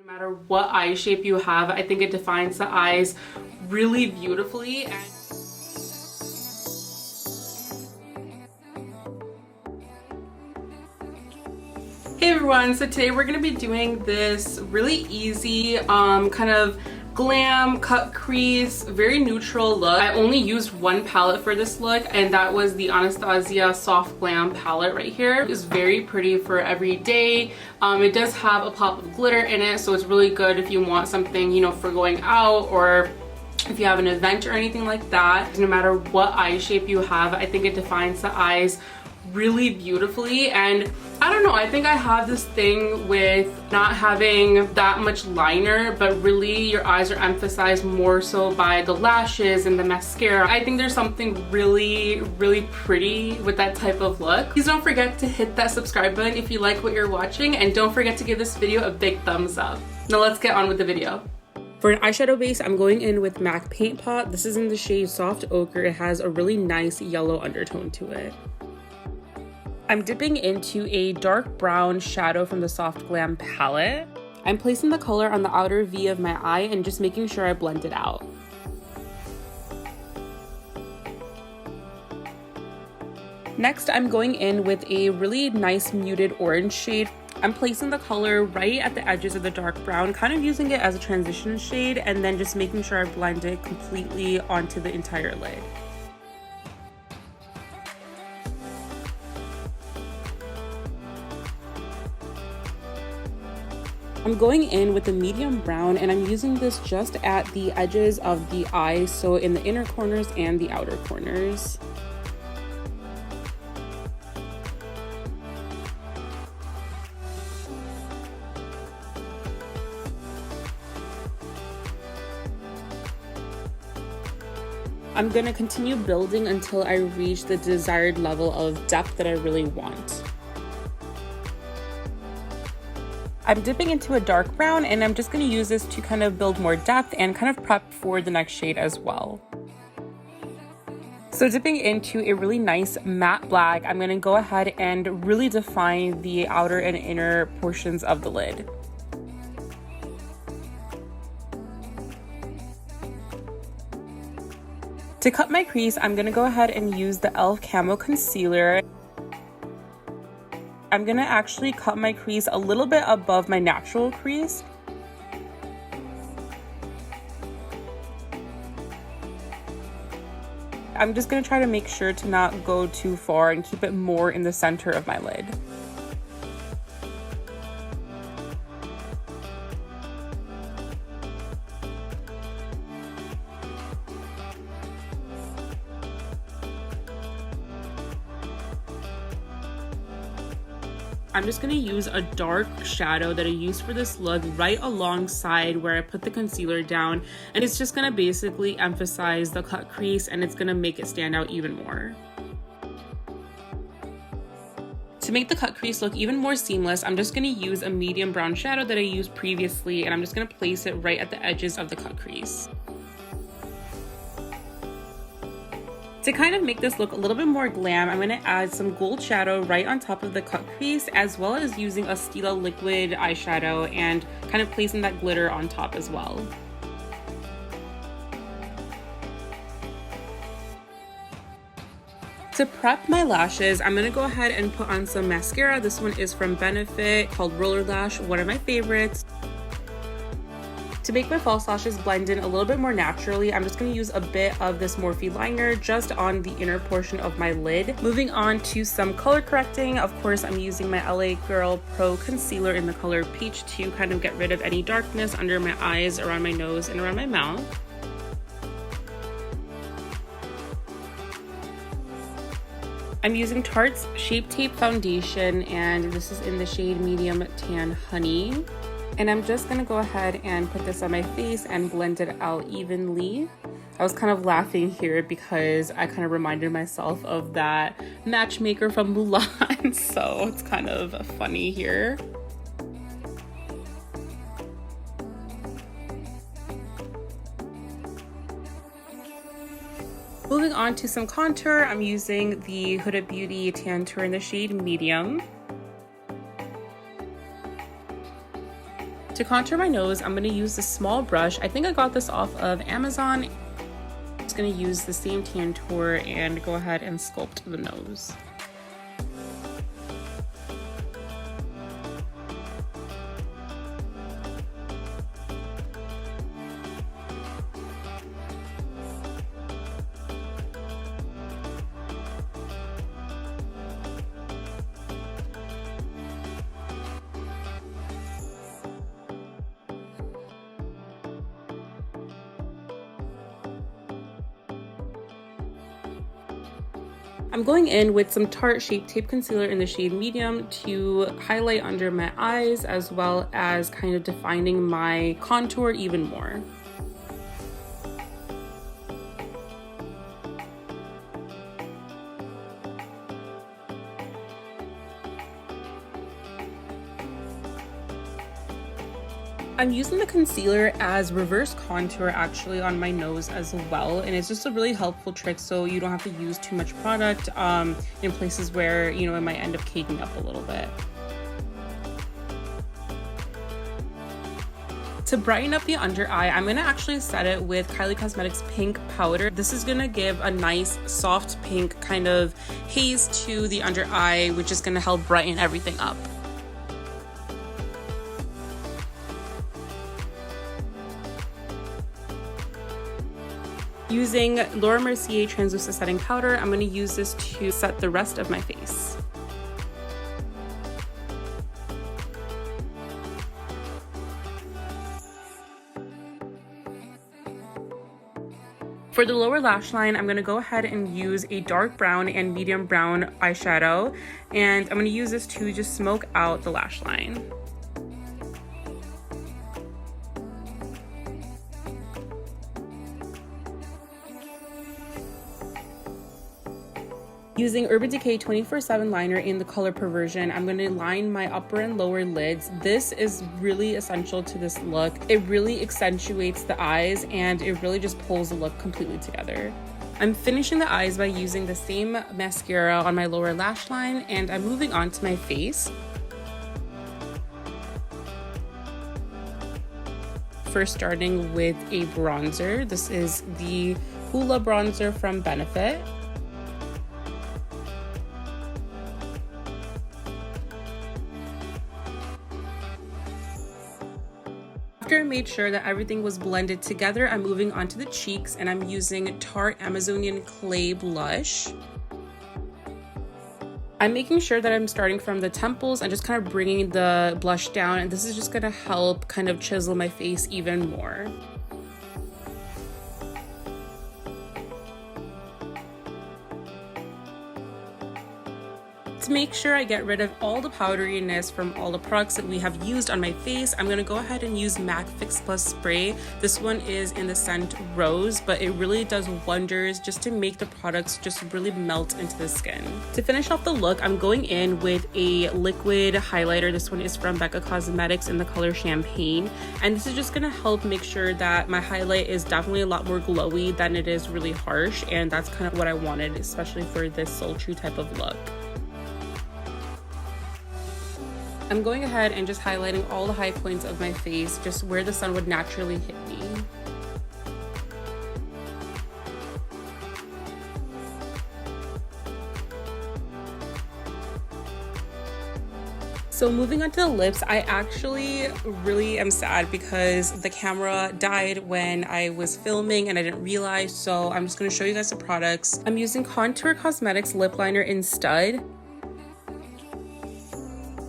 matter what eye shape you have, I think it defines the eyes really beautifully. Hey everyone, so today we're going to be doing this really easy kind of glam cut crease, very neutral look. I only used one palette for this look, and that was the Anastasia Soft Glam palette right here. It's very pretty for every day. It does have a pop of glitter in it, so it's really good if you want something, you know, for going out or if you have an event or anything like that. No matter what eye shape you have, I think it defines the eyes really beautifully. And I don't know, I think I have this thing with not having that much liner, but really your eyes are emphasized more so by the lashes and the mascara. I think there's something really pretty with that type of look. Please don't forget to hit that subscribe button if you like what you're watching, and don't forget to give this video a big thumbs up. Now let's get on with the video. For an eyeshadow base, I'm going in with MAC Paint Pot. This is in the shade Soft Ochre. It has a really nice yellow undertone to it. I'm dipping into a dark brown shadow from the Soft Glam palette. I'm placing the color on the outer V of my eye and just making sure I blend it out. Next, I'm going in with a really nice muted orange shade. I'm placing the color right at the edges of the dark brown, kind of using it as a transition shade, and then just making sure I blend it completely onto the entire lid. I'm going in with the medium brown, and I'm using this just at the edges of the eye, so in the inner corners and the outer corners. I'm going to continue building until I reach the desired level of depth that I really want. I'm dipping into a dark brown, and I'm just going to use this to kind of build more depth and kind of prep for the next shade as well. So dipping into a really nice matte black, I'm going to go ahead and really define the outer and inner portions of the lid. To cut my crease, I'm going to go ahead and use the e.l.f. Camo Concealer. I'm going to actually cut my crease a little bit above my natural crease. I'm just going to try to make sure to not go too far and keep it more in the center of my lid. I'm just going to use a dark shadow that I used for this look right alongside where I put the concealer down, and it's just going to basically emphasize the cut crease, and it's going to make it stand out even more. To make the cut crease look even more seamless, I'm just going to use a medium brown shadow that I used previously, and I'm just going to place it right at the edges of the cut crease. To kind of make this look a little bit more glam, I'm going to add some gold shadow right on top of the cut crease, as well as using a Stila liquid eyeshadow and kind of placing that glitter on top as well. To prep my lashes, I'm going to go ahead and put on some mascara. This one is from Benefit called Roller Lash, one of my favorites. To make my false lashes blend in a little bit more naturally, I'm just going to use a bit of this Morphe liner just on the inner portion of my lid. Moving on to some color correcting. Of course, I'm using my LA Girl Pro Concealer in the color Peach to kind of get rid of any darkness under my eyes, around my nose, and around my mouth. I'm using Tarte's Shape Tape Foundation, and this is in the shade Medium Tan Honey. And I'm just going to go ahead and put this on my face and blend it out evenly. I was kind of laughing here because I kind of reminded myself of that matchmaker from Mulan, so it's kind of funny here. Moving on to some contour, I'm using the Huda Beauty Tantour in the shade Medium. To contour my nose, I'm going to use this small brush. I think I got this off of Amazon. I'm just going to use the same tantour and go ahead and sculpt the nose. I'm going in with some Tarte Shape Tape Concealer in the shade Medium to highlight under my eyes, as well as kind of defining my contour even more. I'm using the concealer as reverse contour actually on my nose as well, and it's just a really helpful trick so you don't have to use too much product in places where, you know, it might end up caking up a little bit. To brighten up the under eye, I'm gonna actually set it with Kylie Cosmetics pink powder. This is gonna give a nice soft pink kind of haze to the under eye, which is gonna help brighten everything up. Using Laura Mercier translucent setting powder, I'm going to use this to set the rest of my face. For the lower lash line, I'm going to go ahead and use a dark brown and medium brown eyeshadow, and I'm going to use this to just smoke out the lash line. Using Urban Decay 24/7 liner in the color Perversion, I'm going to line my upper and lower lids. This is really essential to this look. It really accentuates the eyes and it really just pulls the look completely together. I'm finishing the eyes by using the same mascara on my lower lash line, and I'm moving on to my face. First starting with a bronzer. This is the Hoola bronzer from Benefit. After I made sure that everything was blended together, I'm moving on to the cheeks, and I'm using Tarte Amazonian Clay Blush. I'm making sure that I'm starting from the temples and just kind of bringing the blush down, and this is just going to help kind of chisel my face even more. To make sure I get rid of all the powderiness from all the products that we have used on my face, I'm going to go ahead and use MAC Fix Plus Spray. This one is in the scent Rose, but it really does wonders just to make the products just really melt into the skin. To finish off the look, I'm going in with a liquid highlighter. This one is from Becca Cosmetics in the color Champagne, and this is just going to help make sure that my highlight is definitely a lot more glowy than it is really harsh, and that's kind of what I wanted, especially for this sultry type of look. I'm going ahead and just highlighting all the high points of my face, just where the sun would naturally hit me. So moving on to the lips, I actually really am sad because the camera died when I was filming and I didn't realize, so I'm just going to show you guys the products. I'm using Contour Cosmetics lip liner in Stud,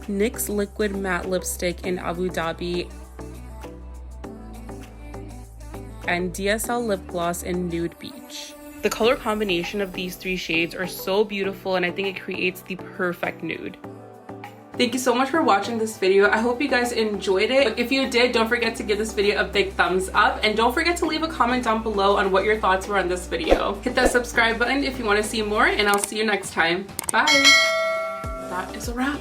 NYX Liquid Matte Lipstick in Abu Dhabi, and DSL Lip Gloss in Nude Beach. The color combination of these three shades are so beautiful, and I think it creates the perfect nude. Thank you so much for watching this video. I hope you guys enjoyed it. If you did, don't forget to give this video a big thumbs up, and don't forget to leave a comment down below on what your thoughts were on this video. Hit that subscribe button if you want to see more, and I'll see you next time. Bye! That is a wrap.